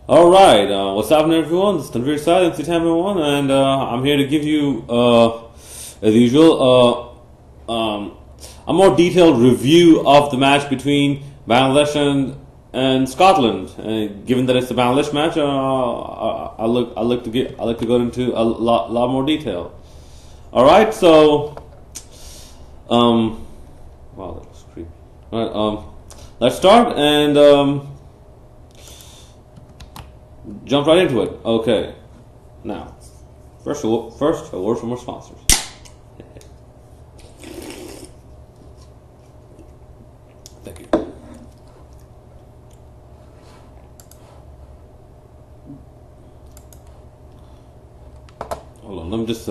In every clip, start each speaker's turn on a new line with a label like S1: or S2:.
S1: All right, what's happening, everyone? This is Tanveer Saad, MC1011, and I'm here to give you, as usual, a more detailed review of the match between Bangladesh and Scotland. Given that it's a Bangladesh match, I like to go into a lot more detail. All right, so, wow, that was creepy. All right, let's start and. Jump right into it. Okay. Now, first a word from our sponsors. Thank you. Hold on. Let me just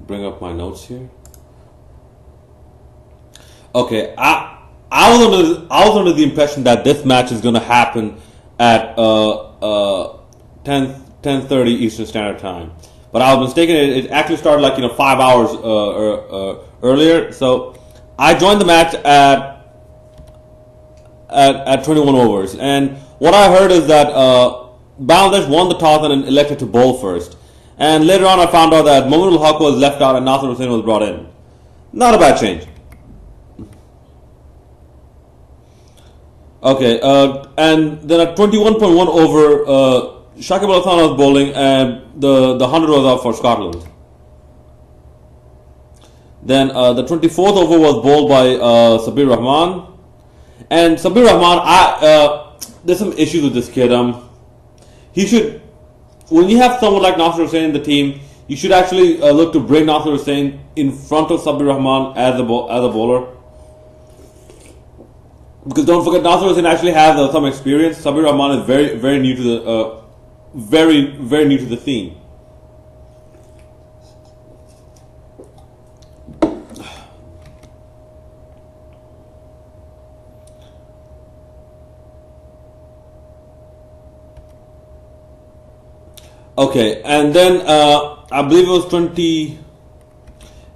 S1: bring up my notes here. Okay. I was under the impression that this match is going to happen at 10:30 Eastern Standard Time, but I was mistaken. It actually started 5 hours earlier. So I joined the match at 21 overs, and what I heard is that Bangladesh won the toss and elected to bowl first. And later on, I found out that Mominul Haq was left out and Nasser Hussain was brought in. Not a bad change. Okay, and then at 21.1 over, Shakib Al Hasan was bowling, and the 100 was out for Scotland. Then the 24th over was bowled by Sabir Rahman, and Sabir Rahman, there's some issues with this kid. He should, when you have someone like Nasser Hussain in the team, you should actually look to bring Nasser Hussain in front of Sabir Rahman as a bowler. Because don't forget, Nasser Hussain actually has some experience. Sabir Rahman is very new to the very new to the scene. Okay, and then I believe it was 20.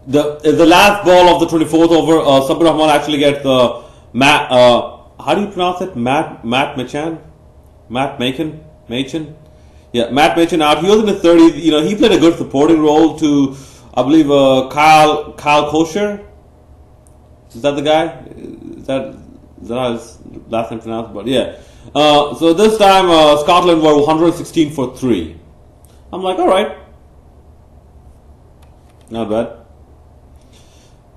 S1: The last ball of the 24th over, Sabir Rahman actually gets Matt, how do you pronounce it? Matt Machan? Matt Machin? Yeah, Matt Machin out. He was in his 30s. He played a good supporting role to, I believe, Kyle Kosher. Is that the guy? Is that how his last name pronounced? But yeah. So this time, Scotland were 116 for 3. I'm like, all right. Not bad.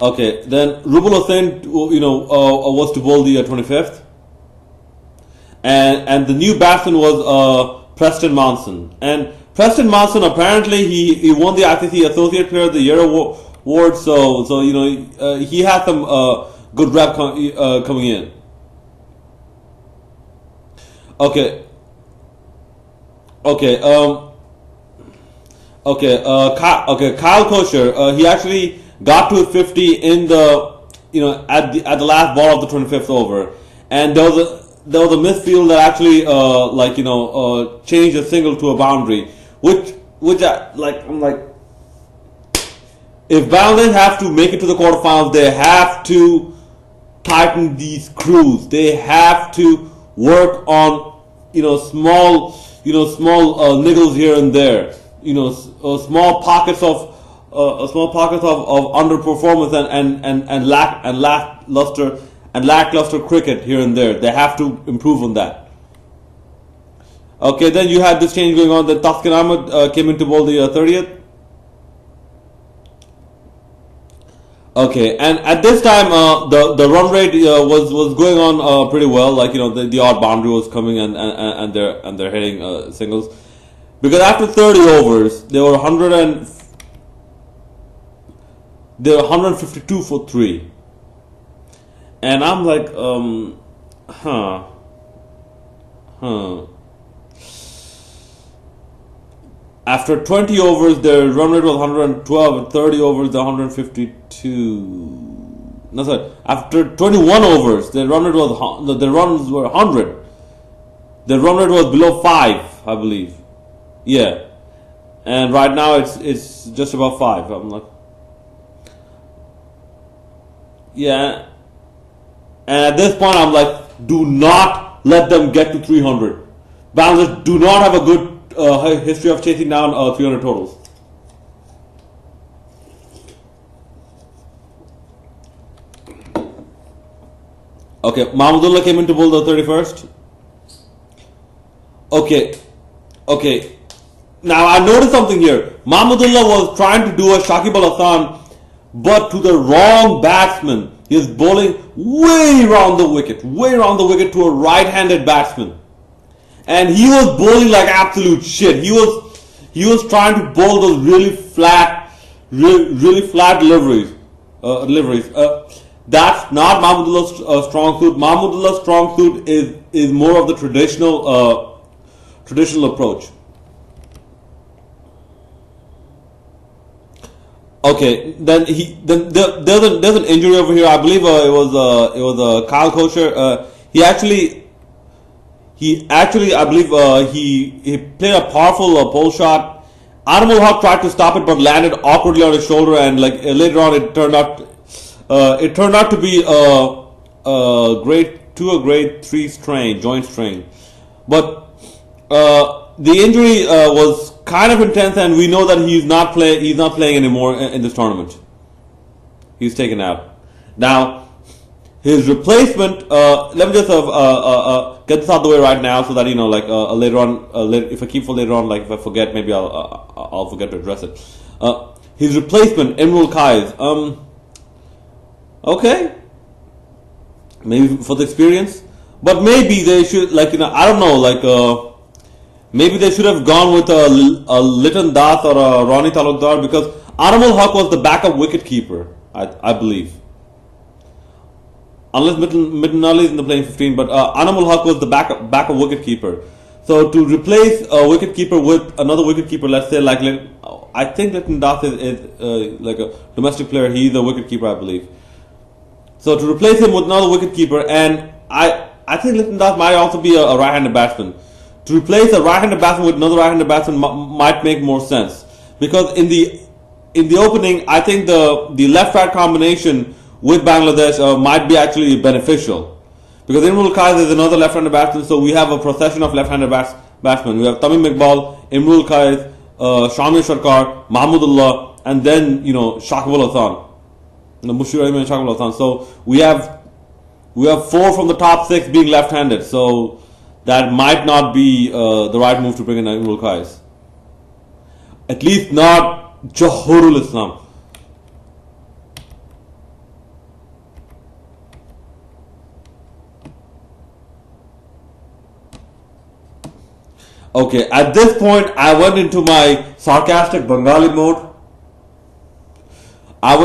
S1: Okay, then Rubul Hussain, was to bowl the 25th, and the new batsman was Preston Monson. And Preston Monson, apparently he won the ICC Associate Player of the Year award, so he had some good rep coming in. Okay. Kyle Kosher, he actually got to 50 in the at the last ball of the 25th over, and there was a misfield that actually changed a single to a boundary, which I'm like, if Bangladesh have to make it to the quarterfinals, they have to tighten these screws. They have to work on small niggles here and there, small pockets of underperformance and lackluster cricket here and there. They have to improve on that. Okay, then you had this change going on. That Taskin Ahmed came in to bowl the 30th. Okay, and at this time the run rate was going on pretty well. The odd boundary was coming and they're hitting singles, because after 30 overs they were 152 for 3, and I'm like, After 20 overs, their run rate was 112. At 30 overs, the 152. No, sorry. After 21 overs, their run rate was their runs were 100. Their run rate was below 5, I believe. Yeah, and right now it's just about 5. I'm like, yeah. And at this point, I'm like, do not let them get to 300, Bangladesh do not have a good history of chasing down 300 totals. Okay, Mahmudullah came in to bowl the 31st. Okay. Now I noticed something here. Mahmudullah was trying to do a Shakib Al Hasan, but to the wrong batsman. He is bowling way around the wicket to a right-handed batsman, and he was bowling like absolute shit. He was trying to bowl those really flat deliveries. That's not Mahmudullah's strong suit. Mahmudullah's strong suit is more of the traditional approach. Okay, then there's an injury over here. I believe it was Kyle Kosher. He actually I believe he played a powerful pole shot. Animal Hawk tried to stop it but landed awkwardly on his shoulder, and like later on it turned out to be a grade 3 strain, joint strain. But the injury was kind of intense, and we know that he's not playing anymore in this tournament. He's taken out. Now, his replacement. Let me just get this out of the way right now, so that later on, if I keep for later on, like if I forget, maybe I'll forget to address it. His replacement, Imrul Kais. Okay, maybe for the experience, but maybe they should I don't know, maybe they should have gone with a Liton Das or a Ronnie Talukdar, because Animal Haq was the backup wicket keeper, I believe. Unless Mitten Ali is in the playing 15, but Animal Haq was the backup wicket keeper. So to replace a wicket keeper with another wicket keeper, let's say I think Liton Das is like a domestic player. He's a wicket keeper, I believe. So to replace him with another wicket keeper, and I think Liton Das might also be a right-handed batsman. To replace a right-handed batsman with another right-handed batsman might make more sense, because in the opening, I think the left-right combination with Bangladesh might be actually beneficial, because Imrul Kais is another left-handed batsman, so we have a procession of left-handed batsmen. We have Tamim Iqbal, Imrul Kais, Shamir Sarkar, Mahmudullah, and then Shakib Al Hasan, Mushir Rahim and Shakib Al Hasan. So we have 4 from the top 6 being left-handed. So that might not be the right move to bring in Imrul Kais. At least not Johorul Islam. Okay, at this point, I went into my sarcastic Bengali mode. And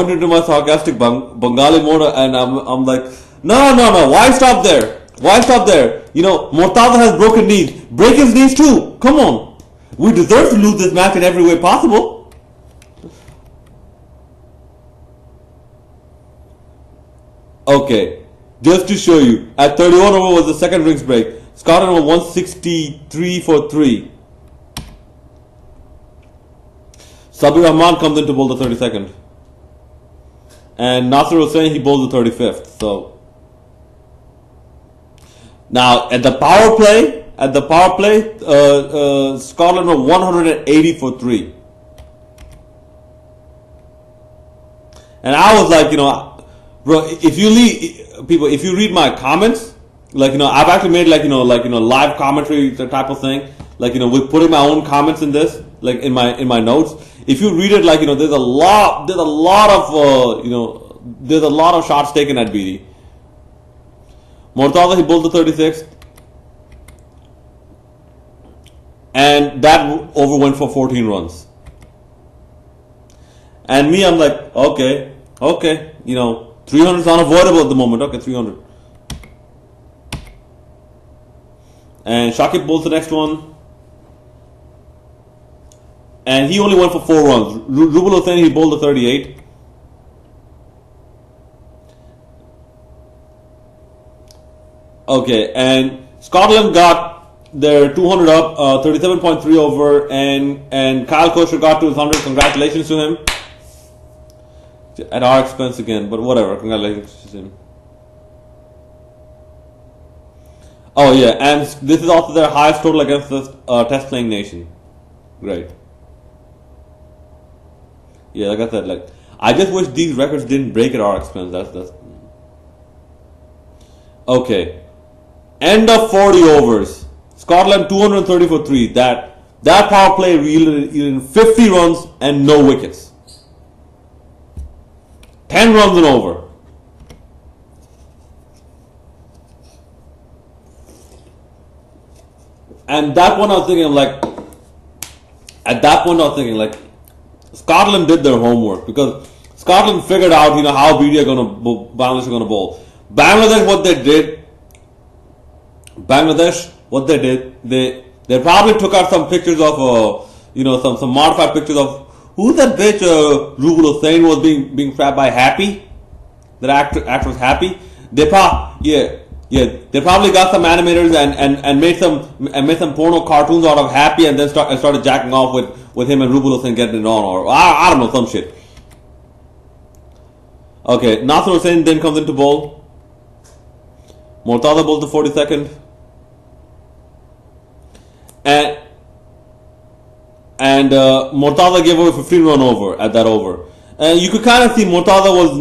S1: I'm like, no, why stop there? Mortada has broken knees. Break his knees too. Come on. We deserve to lose this match in every way possible. Okay, just to show you, at 31 over was the second rings break. Scotland was 163 for 3. Sabir Rahman comes in to bowl the 32nd. And Nasser was saying he bowls the 35th. So now at the power play, Scotland were 180 for 3. And I was like, bro, if you read my comments, I've actually made live commentary type of thing, with putting my own comments in this, in my notes. If you read it, there's a lot of shots taken at BD. Mortada, he bowled the 36th, and that over went for 14 runs. And me, I'm like, okay, 300 is unavoidable at the moment. Okay, 300. And Shakib bowls the next one, and he only went for 4 runs. Rubul Hussain, he bowled the 38. Okay, and Scotland got their 200 up, 37.3 over, and Kyle Kosher got to his 100. Congratulations to him. At our expense again, but whatever. Congratulations to him. Oh yeah, and this is also their highest total against the test playing nation. Great. Yeah, like I said, like I just wish these records didn't break at our expense. That's okay. End of 40 overs. Scotland 230 for 3. That power play yielded in 50 runs and no wickets. 10 runs and over. And that one I was thinking like, at that point I was thinking like, Scotland did their homework because Scotland figured out, how BD are gonna Bangladesh are gonna bowl. Bangladesh, what they did, they probably took out some pictures of, some modified pictures of who's that bitch, Rubul Hussain was being trapped by Happy, that actor was Happy. They they probably got some animators and made some porno cartoons out of Happy and then started jacking off with him and Rubul Hussain getting it on, or I don't know, some shit. Okay, Nasser Hussain then comes into bowl. Mortada bowls the 42nd. And Mortada gave away 15 run over at that over. And you could kind of see Mortada was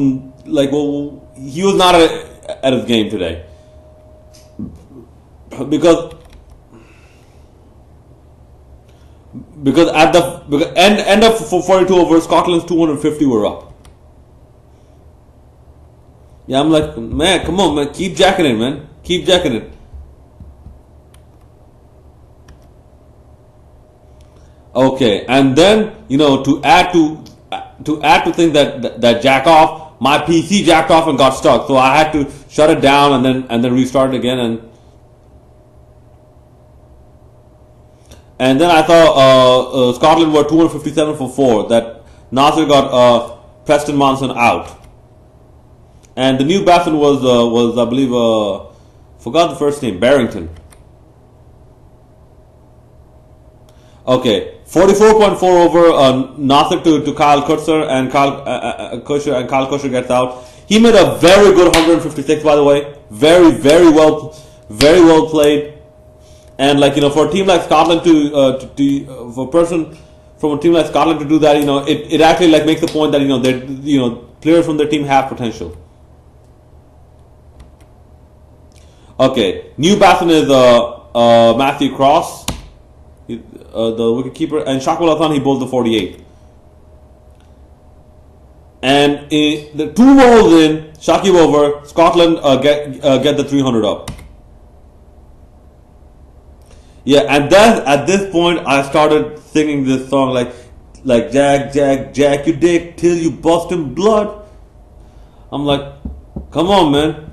S1: like, well, he was not at his game today. Because at the end of 42 overs, Scotland's 250 were up. Yeah, I'm like, man, come on, man, keep jacking it, man, keep jacking it. Okay, and then to add to things that jack off, my PC jacked off and got stuck, so I had to shut it down and then restart it again, and then I saw Scotland were 257 for 4. That Nasser got Preston Monson out, and the new batsman was I believe forgot the first name, Barrington. Okay, 44.4 over Nasser to Kyle Kutzer, and Kyle Kutzer gets out. He made a very good 156, by the way. Very well played. And for a team like Scotland for a person from a team like Scotland to do that, it actually makes the point that players from their team have potential. Okay, new batsman is Matthew Cross, the wicketkeeper, and Shakib Khan, he bowled the 48. And the 2 balls in, Shakib over, Scotland get the 300 up. Yeah, and then at this point I started singing this song like Jack, you dick till you bust in blood. I'm like, come on, man.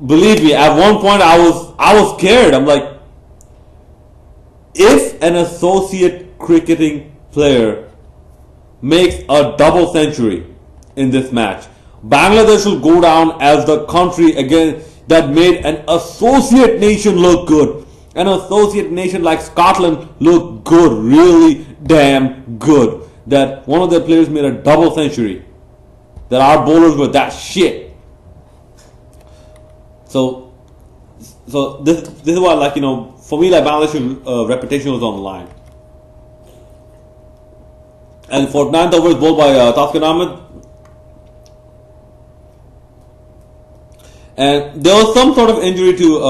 S1: Believe me, at one point I was scared. I'm like, if an associate cricketing player makes a double century in this match, Bangladesh will go down as the country again that made an associate nation look good. An associate nation like Scotland look good, really damn good. That one of their players made a double century. That our bowlers were that shit. So this is why, for me, Bangladesh's reputation was on the line. And for 9th overs bowled by Taskin Ahmed, and there was some sort of injury to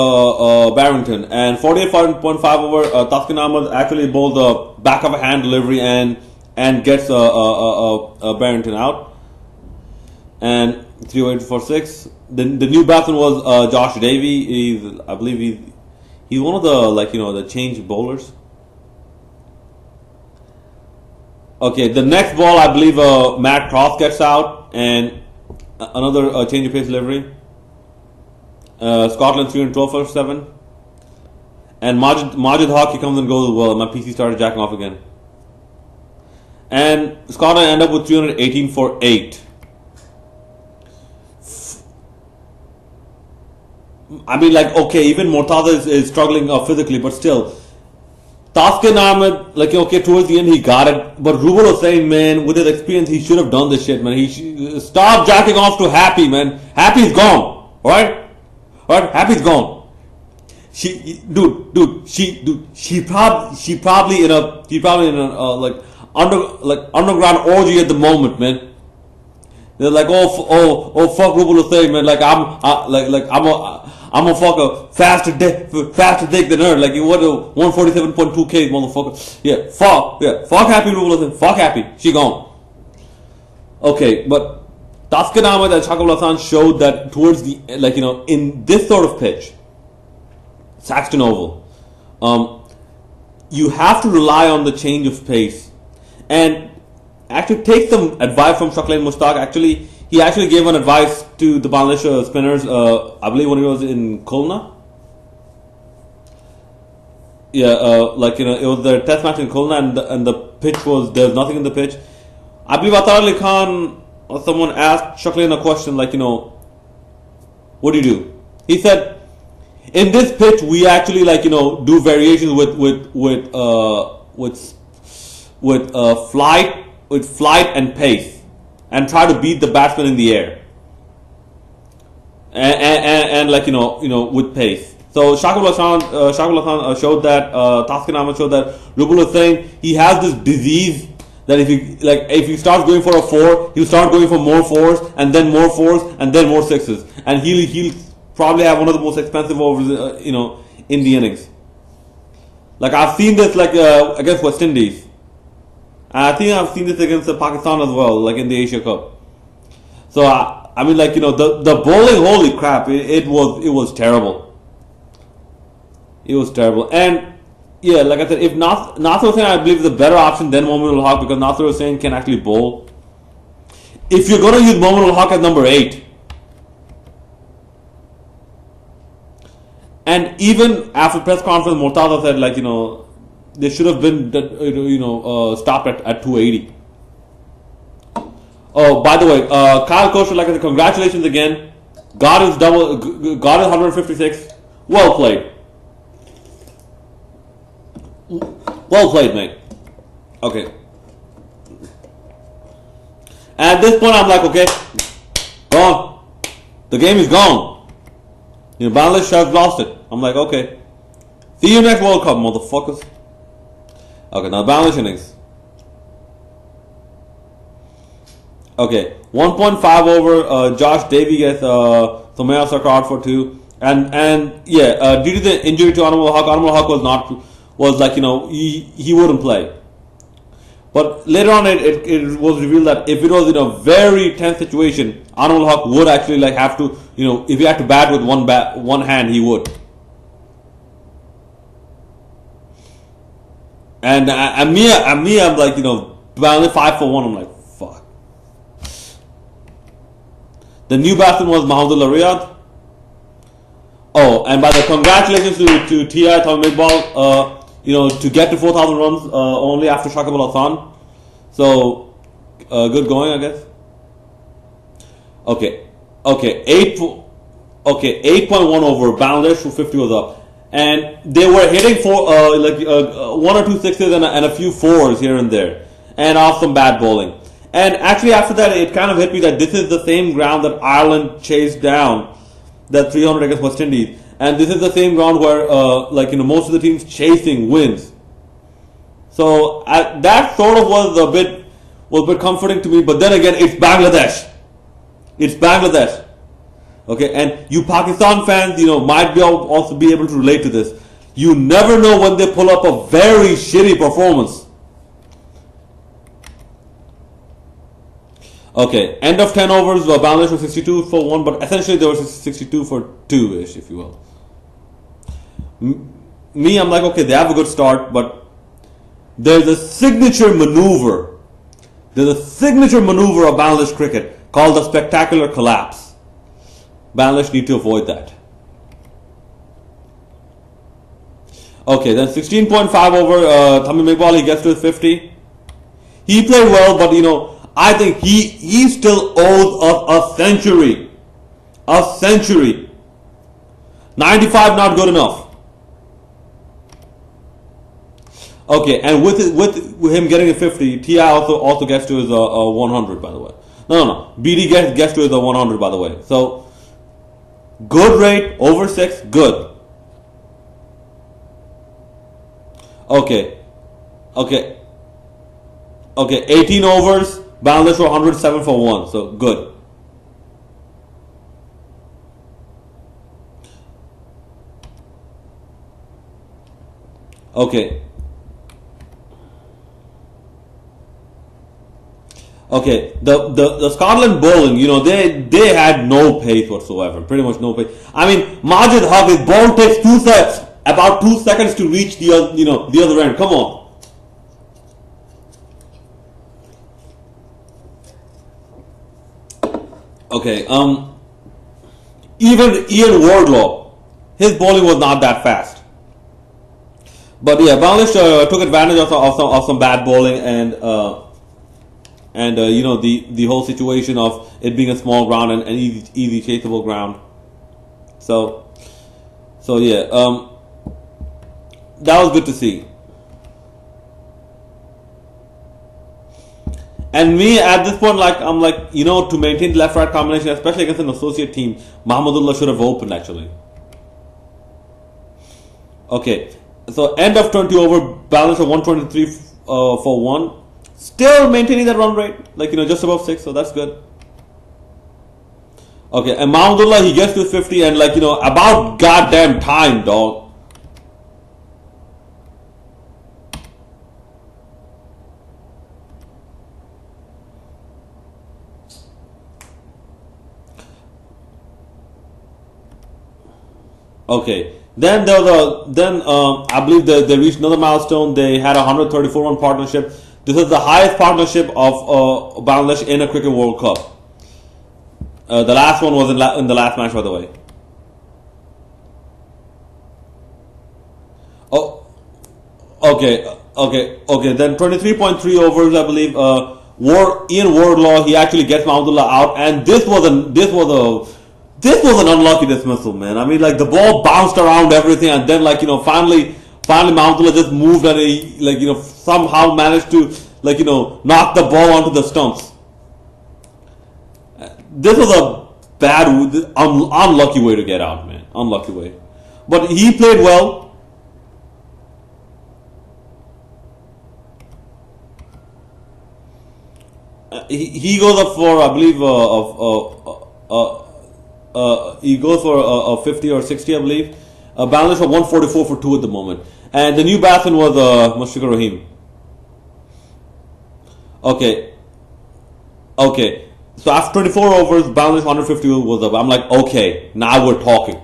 S1: Barrington, and 48.5 over, Taskin Ahmed actually bowled the back of a hand delivery and gets Barrington out, and 3 for 6. The new batsman was Josh Davey. I believe he's one of the the change bowlers. Okay, the next ball I believe Matt Cross gets out and another change of pace delivery. Scotland 312 for 7, and Majid Haq comes and goes as well. My PC started jacking off again, and Scotland end up with 318 for 8. I mean, okay, even Mortada is struggling physically, but still, Taskin Ahmed, towards the end he got it, but Rubul Hussain, man, with his experience, he should have done this shit, man. Stop jacking off to Happy, man. Happy's gone, alright? Right? Happy's gone. She probably in a like underground orgy at the moment, man. They're like, oh, fuck Rubel Hussein, man. Like I'm a fucker faster dick than her. Like you what 147.2K, motherfucker. Fuck Happy Rubel Hussein. Fuck Happy. She gone. Okay, but Taskin Ahmed and Shakib Al Hasan showed that towards the in this sort of pitch, Saxton Oval, you have to rely on the change of pace and actually take some advice from Shakil Mushtaq. Actually, he actually gave an advice to the Bangladesh spinners. I believe when he was in Khulna. Yeah, it was their test match in Khulna, and the pitch was there's nothing in the pitch. I believe Atar Ali Khan or someone asked Shakil a question like, what do you do? He said, in this pitch we actually do variations with flight and pace, and try to beat the batsman in the air, and with pace. So Shakib Al Hasan showed that, Taskin Ahmed showed that Rubel Hussain, he has this disease that if he starts going for a 4, he'll start going for more 4s and then more 4s and then more 6s, and he'll probably have one of the most expensive overs in the innings. Like I've seen this against West Indies. I think I've seen this against Pakistan as well, like in the Asia Cup. So I mean, the bowling, holy crap, it was terrible. It was terrible. And yeah, like I said, if Nasser Hussain, I believe, is a better option than Mohamed Ul Haq, because Nasser Hussain can actually bowl. If you're going to use Mohamed Ul Haq as number 8, and even after press conference, Murtaza said they should have been stopped at 280. Oh, by the way, Kyle Kosher, like I said, congratulations again. Got his 156. Well played. Well played, mate. Okay. At this point, I'm like, okay, gone. The game is gone. Bangladesh has lost it. I'm like, okay. See you next World Cup, motherfuckers. Okay, now Bangladesh innings. Okay, 1.5 over. Josh Davey gets Somaya Sarkar out for 2. And due to the injury to Anamul Haq, he wouldn't play. But later on, it was revealed that if it was in a very tense situation, Anamul Haq would actually have to, if he had to bat with one hand, he would. And I'm like, only 5 for 1. I'm like, fuck. The new batsman was Mahmoudullah Riyad. Oh, and by the congratulations to T.I. Tommy Iqbal, to get to 4,000 runs only after Shakib Al Hasan. So, good going, I guess. Okay, 8.1 over. Bangladesh 250 was up. And they were hitting for 1 or 2 6s and a few 4s here and there, and off some bad bowling. And actually, after that, it kind of hit me that this is the same ground that Ireland chased down that 300 against West Indies, and this is the same ground where most of the teams chasing wins. So that sort of was a bit comforting to me. But then again, it's Bangladesh. It's Bangladesh. Okay, and you Pakistan fans, might also be able to relate to this. You never know when they pull up a very shitty performance. Okay, end of 10 overs, Bangladesh was 62 for 1, but essentially they were 62 for 2-ish, if you will. Me, I'm like, okay, they have a good start, but there's a signature maneuver. There's a signature maneuver of Bangladesh cricket called the spectacular collapse. Bangladesh need to avoid that. Okay, then 16.5 over, Tamim Iqbal, he gets to his 50. He played well, but I think he still owes us a century. A century. 95 not good enough. Okay, and with him getting a 50, T.I. also gets to his 100, by the way. No. BD gets to his 100, by the way. So Good rate, over 6, good. Okay. Okay. Okay, 18 overs, Bangladesh were 107 for 1, so good. Okay. Okay, the Scotland bowling, they had no pace whatsoever, pretty much no pace. I mean, Majid Haq, his ball takes about 2 seconds to reach the other end. Come on. Okay, even Ian Wardlaw, his bowling was not that fast. But yeah, Bangladesh took advantage of some bad bowling and the whole situation of it being a small ground and easy chaseable ground. So yeah, that was good to see. And me at this point, I'm like, to maintain the left-right combination, especially against an associate team, Mahmudullah should have opened actually. Okay, so end of 20 over, balance of 123 for 1. Still maintaining that run rate, just above 6, so that's good. Okay, and Mahmudullah, he gets to 50 and about goddamn time, dog. Okay, then I believe they reached another milestone. They had a 134 run partnership. This is the highest partnership of Bangladesh in a Cricket World Cup. The last one was in the last match, by the way. Oh, okay. Then 23.3 overs, I believe. Ian Wardlaw, he actually gets Mahmudullah out, and this was an unlucky dismissal, man. I mean, the ball bounced around everything, and then finally Mahmudullah just moved and he somehow managed to knock the ball onto the stumps. This was a bad, unlucky way to get out, man. Unlucky way. But he played well. He goes up for, I believe, he goes for a 50 or 60, I believe. Bangladesh for 144 for 2 at the moment. And the new batsman was Mushfiqur Rahim. Okay. So after 24 overs, Bangladesh 150 was up. I'm like, okay, now we're talking.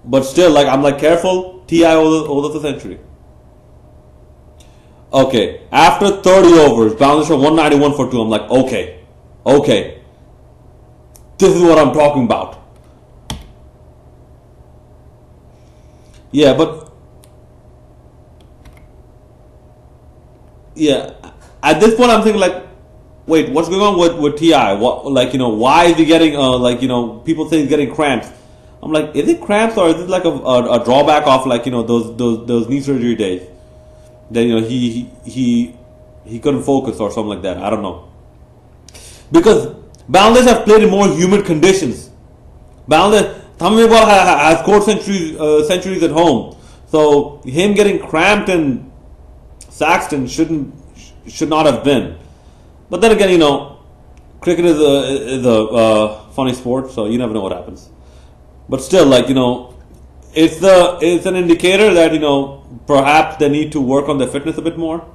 S1: But still, I'm careful. TI owes us a century. Okay, after 30 overs, Bangladesh 191 for 2. I'm like, okay. This is what I'm talking about. Yeah, at this point I'm thinking wait, what's going on with Ti? What, why is he getting people say he's getting cramps. I'm like, is it cramps or is it a drawback of those knee surgery days? Then he couldn't focus or something like that. I don't know. Because Bangladesh have played in more humid conditions. Bangladesh, Tamim Iqbal has scored centuries at home. So him getting cramped in Saxton should not have been. But then again, cricket is a funny sport, so you never know what happens. But still, it's an indicator that perhaps they need to work on their fitness a bit more.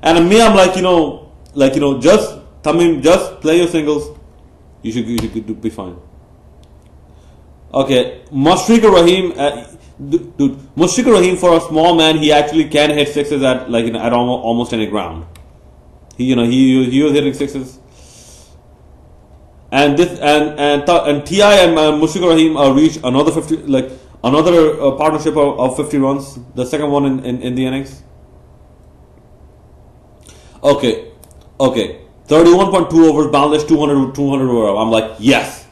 S1: And me, I'm just Tamim, just play your singles. You should be fine. Okay, Mushfiqur Rahim, Mushfiqur Rahim, for a small man, he actually can hit sixes at at almost any ground. He was hitting sixes. And this and Ti and Mushfiqur Rahim reached another 50, another partnership of 50 runs, the second one in the innings. Okay, 31.2 overs, Bangladesh 200 over. I'm like, yes,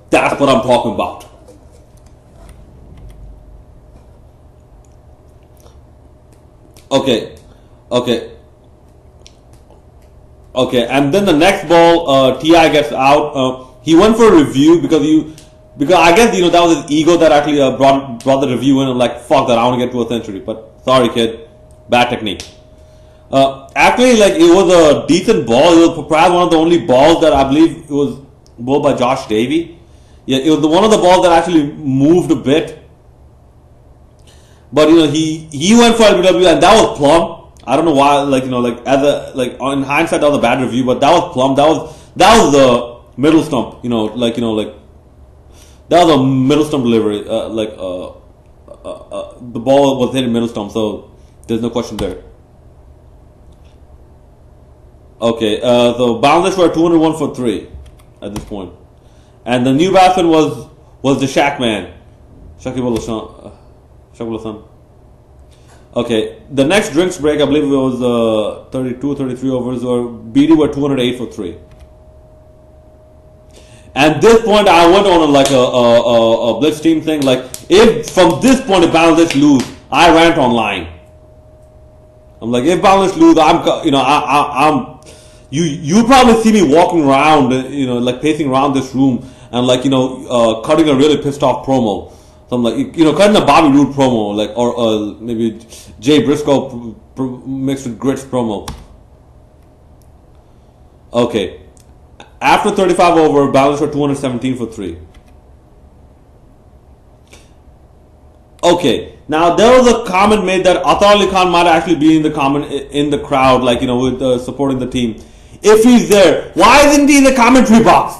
S1: that's what I'm talking about. Okay, okay, okay. And then the next ball, Ti gets out. He went for a review because I guess that was his ego that actually brought the review in. I'm like, fuck that, I want to get to a century. But sorry, kid, bad technique. Actually, like it was a decent ball. It was perhaps one of the only balls that I believe it was bowled by Josh Davey. Yeah, it was one of the balls that actually moved a bit. But he went for LBW and that was plumb. I don't know why. In hindsight, that was a bad review, but that was plumb. That was the middle stump. That was a middle stump delivery. The ball was hitting middle stump, so there's no question there. Okay, so Bangladesh were 201 for 3 at this point. And the new batsman was the Shaq man, Shakib Al Hasan. Okay, the next drinks break, I believe it was 32, 33 overs, or BD were 208 for 3. And this point, I went on a Blitz team thing. Like, if from this point, if Bangladesh lose, I rant online. I'm like, if Bangladesh lose, I'm you probably see me walking around, like pacing around this room and cutting a really pissed off promo. So I'm like, cutting a Bobby Roode promo, or maybe Jay Briscoe mixed with Grits promo. Okay. After 35 over, Bangladesh were 217 for 3. Okay. Now there was a comment made that Atar Ali Khan might actually be in the crowd, with supporting the team. If he's there, why isn't he in the commentary box?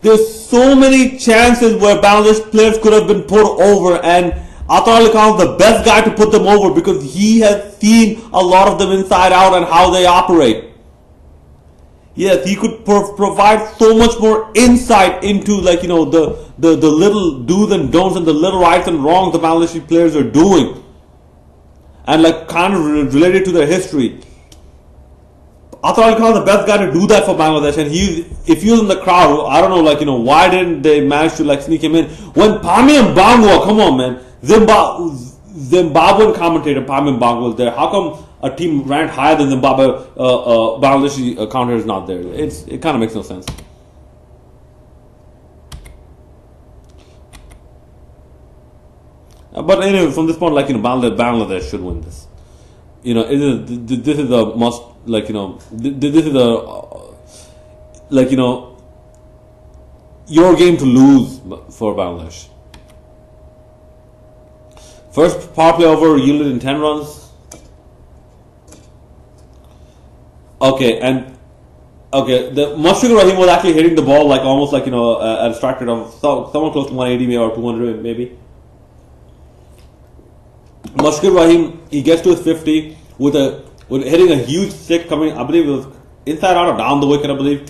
S1: There's so many chances where Bangladesh players could have been put over, and Atar Ali Khan is the best guy to put them over because he has seen a lot of them inside out and how they operate. Yes, he could provide so much more insight into the little do's and don'ts and the little rights and wrongs the Bangladeshi players are doing, and kind of related to their history. Atar Ali Khan is the best guy to do that for Bangladesh, and if he was in the crowd, I don't know, why didn't they manage to sneak him in? When Pami and Bangwa, come on, man, Zimbabwean commentator Pami and Bangwa was there. How come a team ranked higher than Zimbabwe, Bangladeshi commentator is not there? It kind of makes no sense. But anyway, from this point, Bangladesh should win this. This is a must. This is your game to lose for Bangladesh. First power play over yielded in 10 runs. Okay, the Mushfiqur Rahim was actually hitting the ball almost at a strike rate of someone close to 180 or 200 maybe. Mushfiqur Rahim, he gets to his 50 with hitting a huge six coming, I believe it was inside out or down the wicket, I believe.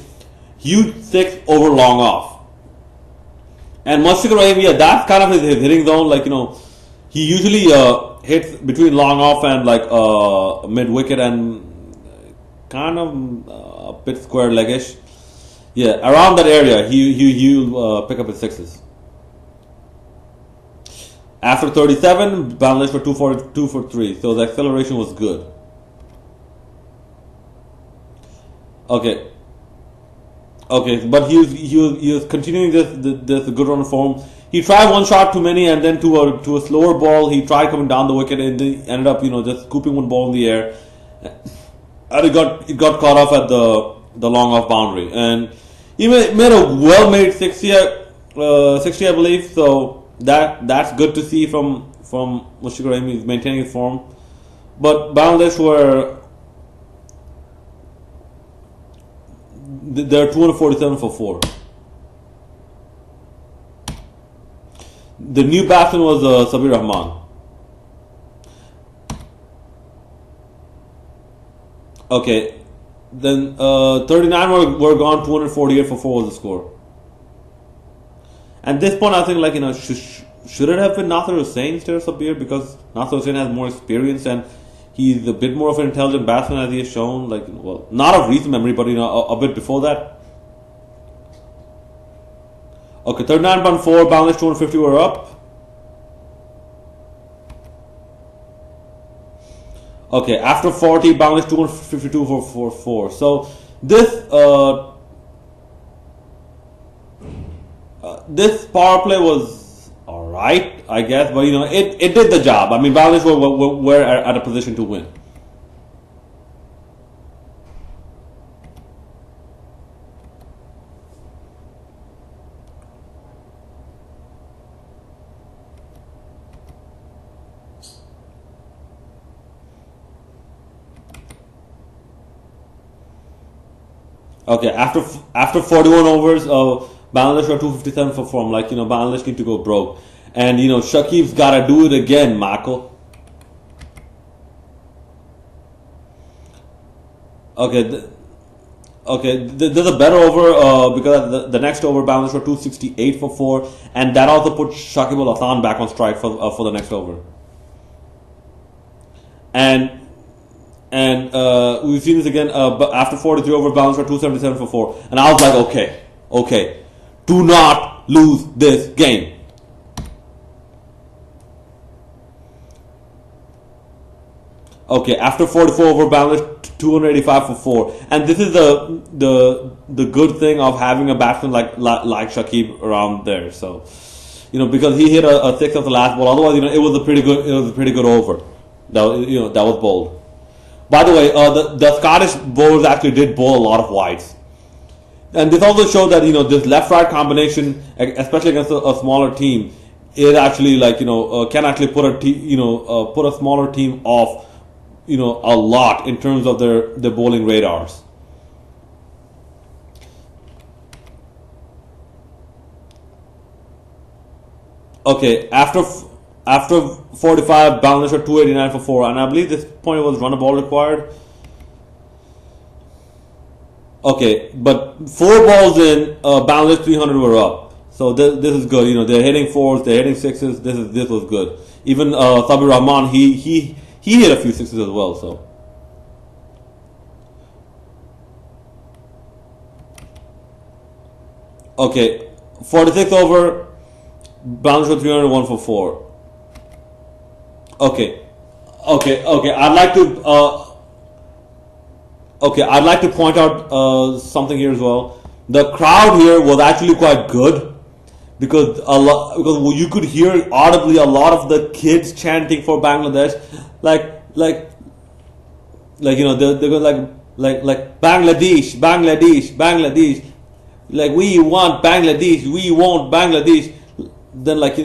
S1: Huge six over long off. And Mushfiqur Rahim, that's kind of his hitting zone. He usually hits between long off and mid wicket and kind of a bit square leggish. Yeah, around that area, he'll pick up his sixes. After 37, Bangladesh were 242 for 3, so the acceleration was good. Okay, but he was continuing this good run form. He tried one shot too many, and then to a slower ball, he tried coming down the wicket, and then ended up just scooping one ball in the air, and it got caught off at the long off boundary, and he made a well made 60, I believe. So that's good to see from Mushfiqur Rahim. He's maintaining his form, but Bangladesh they're 247 for 4. The new batsman was Sabir Rahman. Okay, then 39 were gone. 248 for 4 was the score. At this point, I think should it have been Nasser Hussain instead of Sabir, because Nasser Hussain has more experience and he's a bit more of an intelligent batsman as he has shown. Not of recent memory, but a bit before that. Okay, 39.4, Bangladesh 250 were up. Okay, after 40, Bangladesh 252 for 4. So this this power play was alright, I guess, but it did the job. I mean, Bangladesh were at a position to win. Okay, after 41 overs, Bangladesh are 257 for 4. I'm like, Bangladesh need to go broke, and Shakib's gotta do it again, Michael. Okay, there's a better over because the next over Bangladesh were 268 for 4, and that also put Shakib Al Hasan back on strike for the next over. And we've seen this again after 43 over, Bangladesh were 277 for 4, and I was like, okay, do not lose this game. Okay, after 44 over, Bangladesh 285 for 4, and this is the good thing of having a batsman like Shakib around there. So, because he hit a 6 of the last ball. Otherwise, it was a pretty good over. That was bold. By the way, the Scottish bowlers actually did bowl a lot of wides, and this also showed that this left-right combination, especially against a smaller team, it actually can actually put a smaller team off a lot in terms of their bowling radars. Okay, after 45, Bangladesh are 289 for 4, and I believe this point was run a ball required. Okay, but 4 balls in, Bangladesh 300 were up. So this is good. They're hitting 4s, they're hitting 6s. This was good. Even Sabir Rahman, he hit a few 6s as well. So. Okay, 46 over, Bangladesh were 301 for 4. Okay. I'd like to point out something here as well. The crowd here was actually quite good because you could hear audibly a lot of the kids chanting for Bangladesh, they're going like Bangladesh, like we want Bangladesh. Then like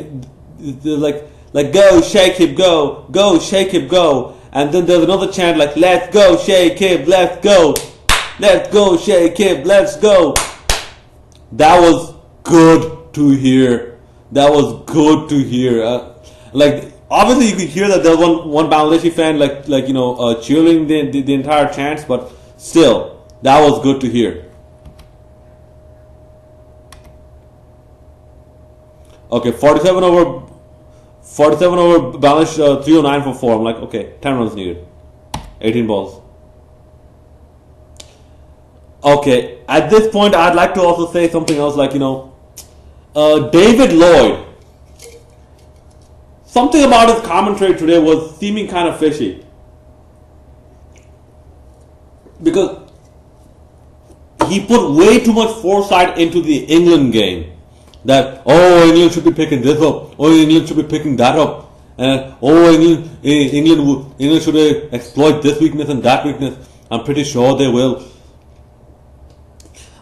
S1: go Shakib, go Shakib, go. And then there's another chant like let's go Shakib, let's go Shakib, let's go. That was good to hear. Obviously you could hear that there was one Bangladeshi fan cheering the entire chants, but still that was good to hear. Okay, 47 over Bangladesh 309 for 4. I'm like, okay, 10 runs needed. 18 balls. Okay, at this point, I'd like to also say something else David Lloyd. Something about his commentary today was seeming kind of fishy. Because he put way too much foresight into the England game. That, England should be picking this up. England should be picking that up. And, England should exploit this weakness and that weakness. I'm pretty sure they will.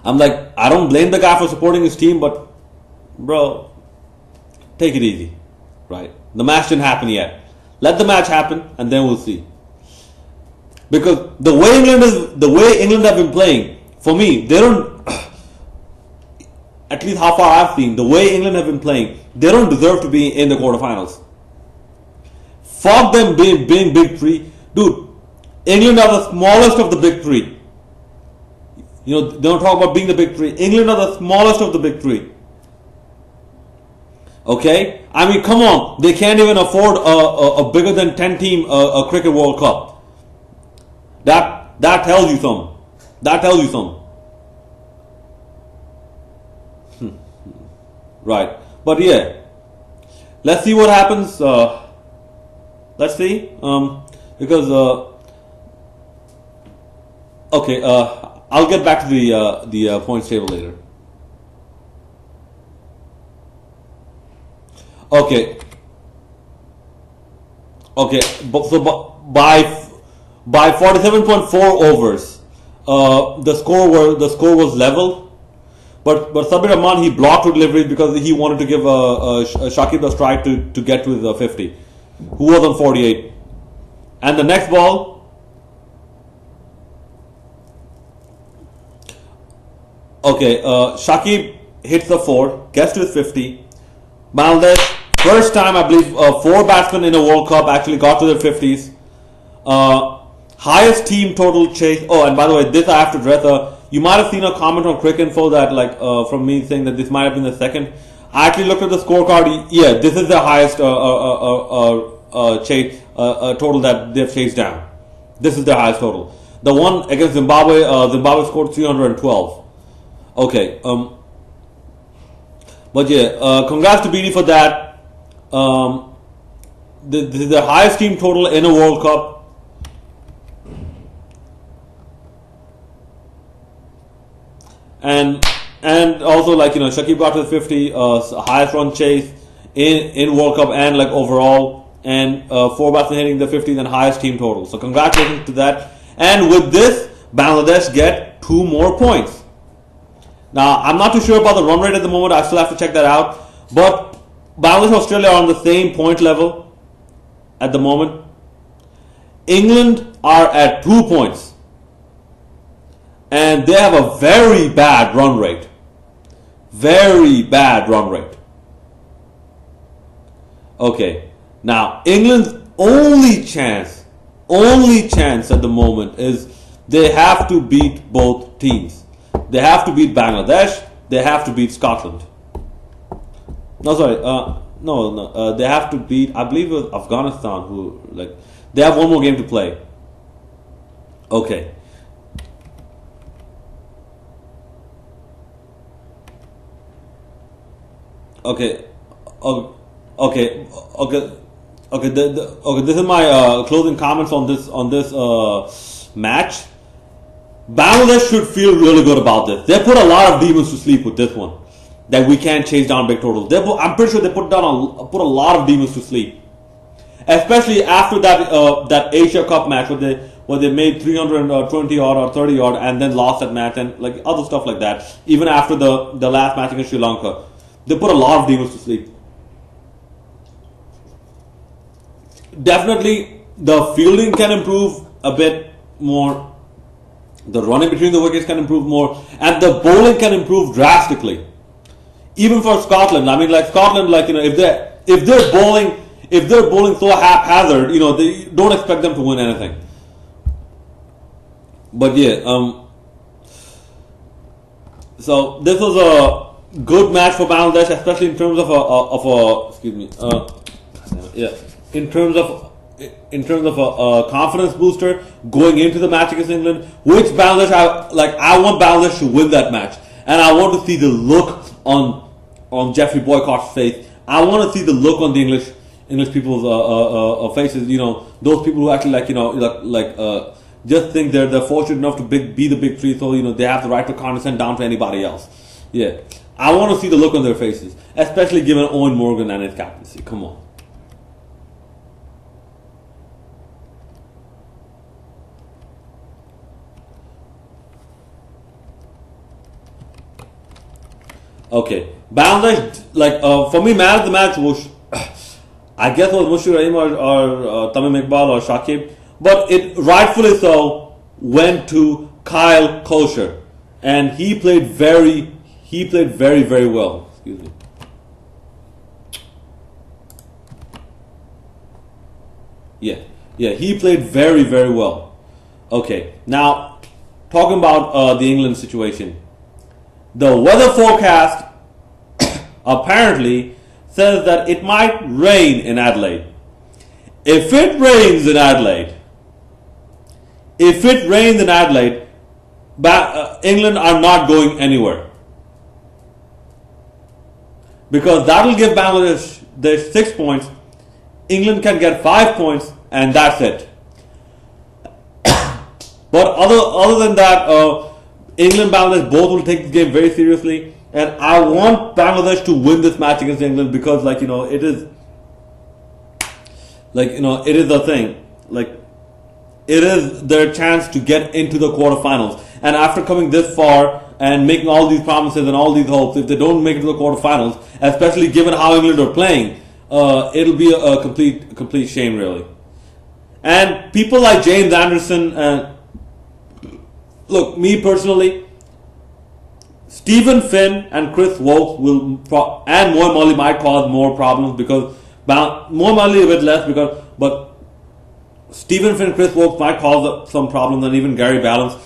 S1: I'm like, I don't blame the guy for supporting his team, but, bro, take it easy. Right? The match didn't happen yet. Let the match happen, and then we'll see. Because the way England have been playing, for me, they don't... At least how far I've seen, the way England have been playing, they don't deserve to be in the quarterfinals. Fuck them being big three. Dude, England are the smallest of the big three. They don't talk about being the big three. England are the smallest of the big three. Okay? I mean, come on. They can't even afford a bigger than 10 team a cricket World Cup. That tells you something. That tells you something. Right. But yeah. Let's see what happens. Let's see. Because Okay, I'll get back to the points table later. Okay, okay. By 47.4 overs, the score was level. But Sabir Rahman, he blocked two deliveries because he wanted to give Shakib the strike to get to his 50, who was on 48. And the next ball, okay, Shakib hits the 4, gets to his 50. Bangladesh, first time I believe 4 batsmen in a World Cup actually got to their 50s. Highest team total chase. Oh, and by the way, this I have to address. You might have seen a comment on Cricinfo that from me saying that this might have been the second. I actually looked at the scorecard. Yeah, this is the highest chase total that they've chased down. This is the highest total. The one against Zimbabwe, Zimbabwe scored 312. Okay. But yeah, congrats to BD for that. This is the highest team total in a World Cup. And also Shakib got to the 50, highest run chase in World Cup and overall, and 4 batsmen hitting the 50s and highest team total. So congratulations to that. And with this, Bangladesh get 2 more points. Now I'm not too sure about the run rate at the moment. I still have to check that out. But Bangladesh and Australia are on the same point level at the moment. England are at 2 points. And they have a very bad run rate. Very bad run rate. Okay. Now, England's only chance at the moment is they have to beat both teams. They have to beat Bangladesh. They have to beat Scotland. No, sorry. No. They have to beat, I believe it was Afghanistan who, they have one more game to play. Okay. Okay. This is my closing comments on this match. Bangladesh should feel really good about this. They put a lot of demons to sleep with this one. That we can't chase down big totals. I'm pretty sure they put a lot of demons to sleep, especially after that Asia Cup match where they made 320 odd or 30 odd and then lost that match and other stuff like that. Even after the last match against Sri Lanka. They put a lot of demons to sleep. Definitely, the fielding can improve a bit more. The running between the wickets can improve more. And the bowling can improve drastically. Even for Scotland. I mean, Scotland, if they're bowling so haphazard, they don't expect them to win anything. But yeah, so this was a good match for Bangladesh, especially in terms of a confidence booster going into the match against England. Which Bangladesh, I want Bangladesh to win that match, and I want to see the look on Jeffrey Boycott's face. I want to see the look on the English people's faces. Those people who actually just think they're fortunate enough to be the big three, so they have the right to condescend down to anybody else. Yeah. I want to see the look on their faces, especially given Owen Morgan and his captaincy. Come on. Okay. Bangladesh, for me, man of the match was, I guess, was Mushfiq Rahim or Tamim Iqbal or Shakib, but it rightfully so went to Kyle Kosher, and he played very, very well. Excuse me. Yeah, he played very, very well. Okay, now talking about the England situation. The weather forecast apparently says that it might rain in Adelaide. If it rains in Adelaide, England are not going anywhere. Because that will give Bangladesh their 6 points. England can get 5 points, and that's it. But other than that, England, Bangladesh both will take this game very seriously, and I want Bangladesh to win this match against England because, like, it is, like, it is the thing, like, it is their chance to get into the quarterfinals. And after coming this far and making all these promises and all these hopes, if they don't make it to the quarterfinals, especially given how England are playing, it'll be a complete shame, really. And people like James Anderson and look, me personally, Stephen Finn and Chris Woakes and Moeen Ali might cause more problems because Moeen Ali a bit less but Stephen Finn, Chris Woakes might cause some problems, and even Gary Balance,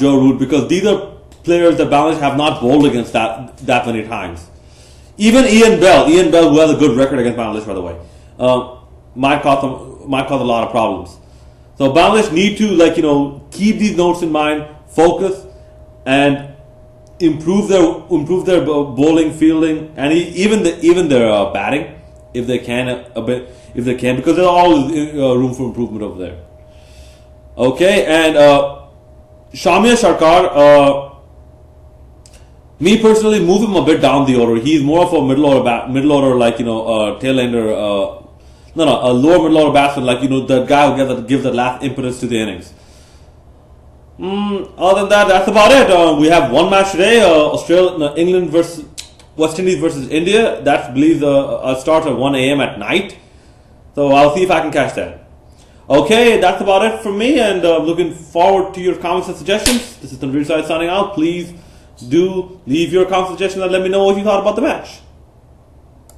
S1: Joe Root, because these are players that Bangladesh have not bowled against that many times. Even Ian Bell, who has a good record against Bangladesh, by the way, might cause a lot of problems. So Bangladesh need to keep these notes in mind, focus, and improve their bowling, fielding, and even their batting if they can because there's always room for improvement over there. Okay, and Shamia Sharkar, me personally, move him a bit down the order. He's more of a middle order tail ender. A lower middle order batsman, the guy who gives the last impetus to the innings. Other than that, that's about it. We have one match today: England versus West Indies versus India. That believes starts at 1 a.m. at night. So I'll see if I can catch that. Okay, that's about it from me, and looking forward to your comments and suggestions. This is Tanveer Side signing out. Please do leave your comments and suggestions and let me know what you thought about the match.